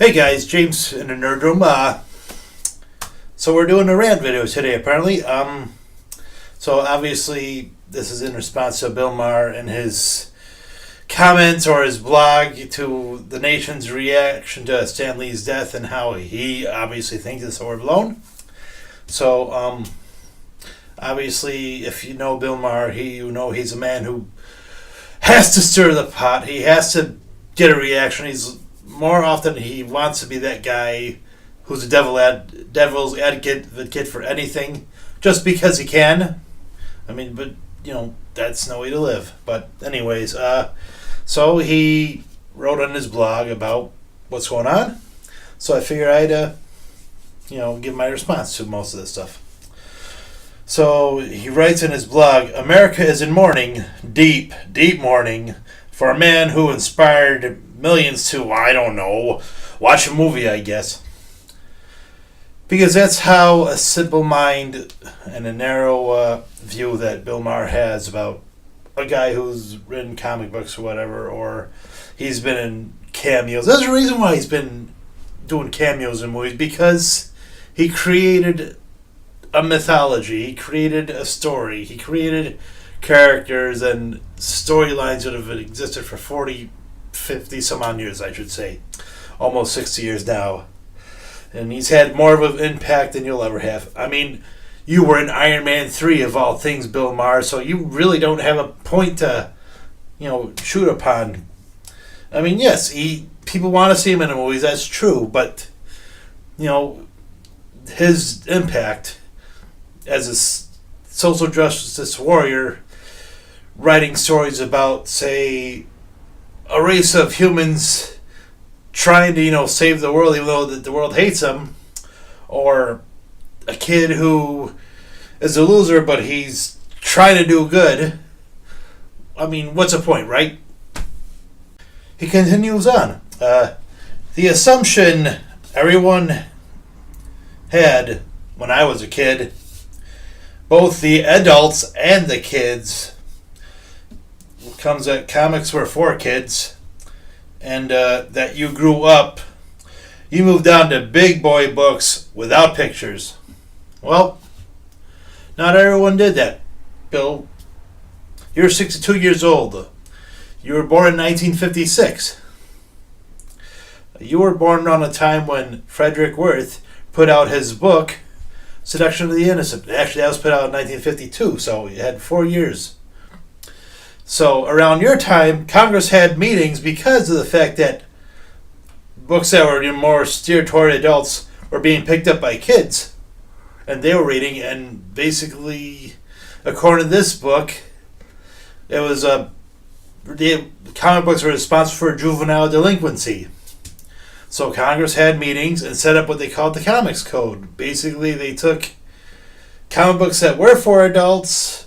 Hey guys, James in the Nerd Room. So we're doing a rant video today, apparently. So obviously this is in response to Bill Maher and his comments or his blog to the nation's reaction to Stan Lee's death and how he obviously thinks it's overblown. So obviously, if you know Bill Maher, you know he's a man who has to stir the pot. He has to get a reaction. More often he wants to be that guy who's a devil's advocate for anything just because he can. I mean, but that's no way to live. But anyways, so he wrote on his blog about what's going on. So I figured I'd give my response to most of this stuff. So he writes in his blog, America is in mourning, deep, deep mourning, for a man who inspired millions to, I don't know, watch a movie, I guess. Because that's how a simple mind and a narrow view that Bill Maher has about a guy who's written comic books or whatever, or he's been in cameos. There's a reason why he's been doing cameos in movies, because he created a mythology, he created a story, he created characters and storylines that have existed for 40, 50 some odd years, I should say. Almost 60 years now. And he's had more of an impact than you'll ever have. I mean, you were in Iron Man 3 of all things, Bill Maher, so you really don't have a point to, shoot upon. I mean, yes, people want to see him in the movies, that's true, but, his impact as a social justice warrior, writing stories about, say, a race of humans trying to, save the world even though the world hates them, or a kid who is a loser but he's trying to do good. I mean, what's the point, right? He continues on. The assumption everyone had when I was a kid, both the adults and the kids, comes that comics were for kids, and that you grew up, you moved on to big boy books without pictures. Well, not everyone did that. Bill, you're 62 years old. You were born in 1956. You were born around a time when Frederick Worth put out his book, Seduction of the Innocent. Actually, that was put out in 1952, so you had 4 years. So around your time, Congress had meetings because of the fact that books that were more steered toward adults were being picked up by kids, and they were reading. And basically, according to this book, it was the comic books were responsible for juvenile delinquency. So Congress had meetings and set up what they called the Comics Code. Basically, they took comic books that were for adults,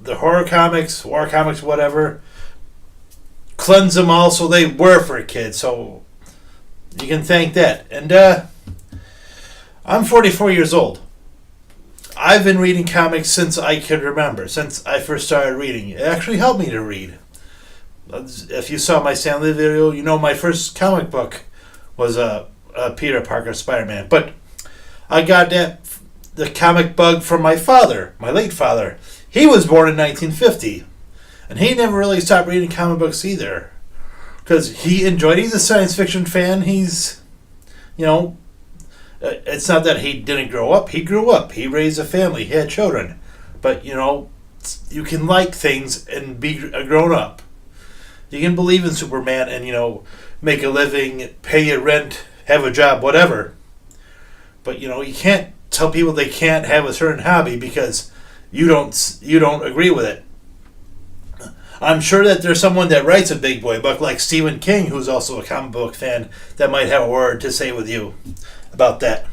the horror comics, war comics, whatever, cleanse them all so they were for kids. So you can thank that. And I'm 44 years old. I've been reading comics since I can remember, since I first started reading. It actually helped me to read. If you saw my Stan Lee video, my first comic book was a Peter Parker Spider-Man. But I got the comic bug from my father, my late father. He was born in 1950, and he never really stopped reading comic books either, because he's a science fiction fan. It's not that he didn't grow up. He grew up. He raised a family. He had children. But, you can like things and be a grown-up. You can believe in Superman and, make a living, pay your rent, have a job, whatever. But, you can't tell people they can't have a certain hobby because you don't agree with it. I'm sure that there's someone that writes a big boy book like Stephen King, who's also a comic book fan, that might have a word to say with you about that.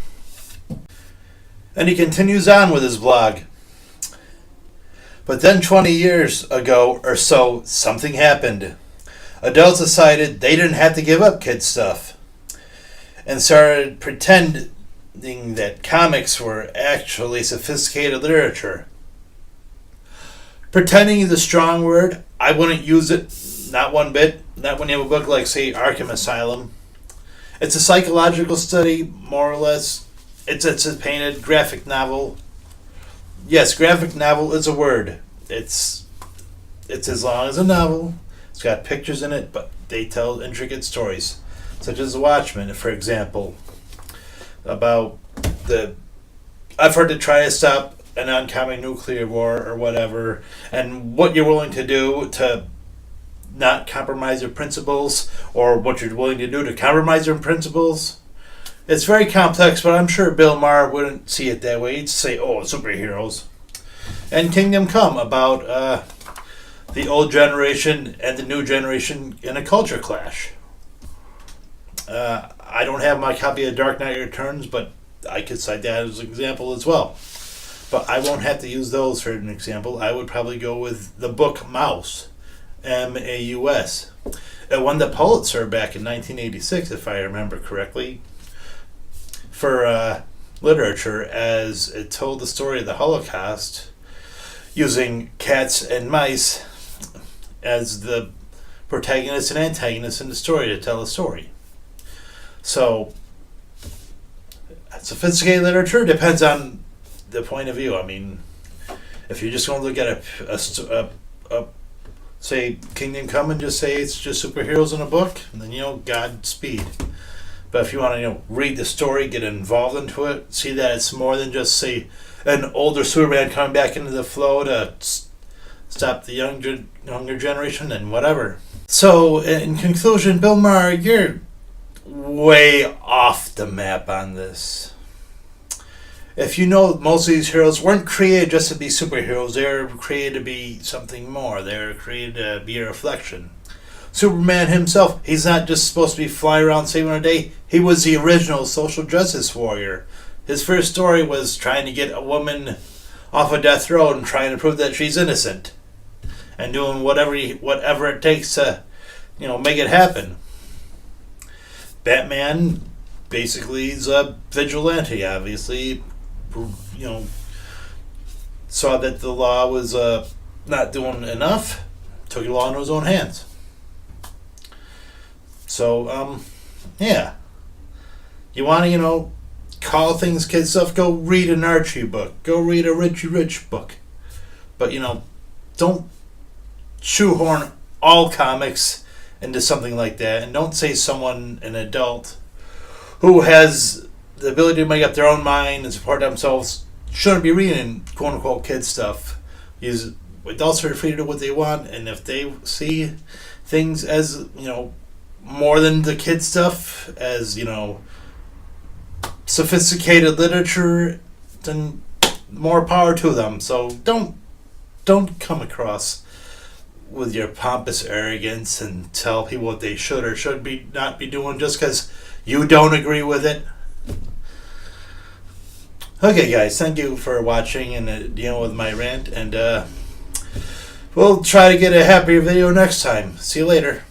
And he continues on with his blog. But then 20 years ago or so, something happened. Adults decided they didn't have to give up kid stuff and started pretending that comics were actually sophisticated literature. Pretending is a strong word. I wouldn't use it, not one bit. Not when you have a book like, say, Arkham Asylum. It's a psychological study, more or less. It's a painted graphic novel. Yes, graphic novel is a word. It's as long as a novel. It's got pictures in it, but they tell intricate stories, such as The Watchmen, for example, about the effort to try to stop an oncoming nuclear war or whatever, and what you're willing to do to not compromise your principles, or what you're willing to do to compromise your principles. It's very complex, but I'm sure Bill Maher wouldn't see it that way. He'd say, oh, superheroes. And Kingdom Come, about the old generation and the new generation in a culture clash. I don't have my copy of Dark Knight Returns, but I could cite that as an example as well. But I won't have to use those for an example. I would probably go with the book Maus, Maus. It won the Pulitzer back in 1986, if I remember correctly, for literature, as it told the story of the Holocaust using cats and mice as the protagonist and antagonist in the story to tell a story. So, sophisticated literature depends on the point of view. I mean, if you're just going to look at a say Kingdom Come and just say it's just superheroes in a book, then Godspeed. But if you want to read the story, get involved into it, see that it's more than just say an older Superman coming back into the flow to stop the younger generation, and whatever. So in conclusion, Bill Maher, you're way off the map on this. If you know, most of these heroes weren't created just to be superheroes. They were created to be something more. They were created to be a reflection. Superman himself, he's not just supposed to be flying around saving the day. He was the original social justice warrior. His first story was trying to get a woman off a death row and trying to prove that she's innocent, and doing whatever it takes to, make it happen. Batman basically is a vigilante. Obviously, saw that the law was not doing enough, took the law into his own hands. So, yeah. You want to, call things kid stuff, go read an Archie book. Go read a Richie Rich book. But, don't shoehorn all comics into something like that. And don't say someone, an adult, who has the ability to make up their own mind and support themselves, shouldn't be reading quote-unquote kid stuff. Because adults are free to do what they want, and if they see things as, more than the kid stuff, as, sophisticated literature, then more power to them. So don't come across with your pompous arrogance and tell people what they should or should be not be doing just because you don't agree with it. Okay, guys, thank you for watching and dealing with my rant, and we'll try to get a happier video next time. See you later.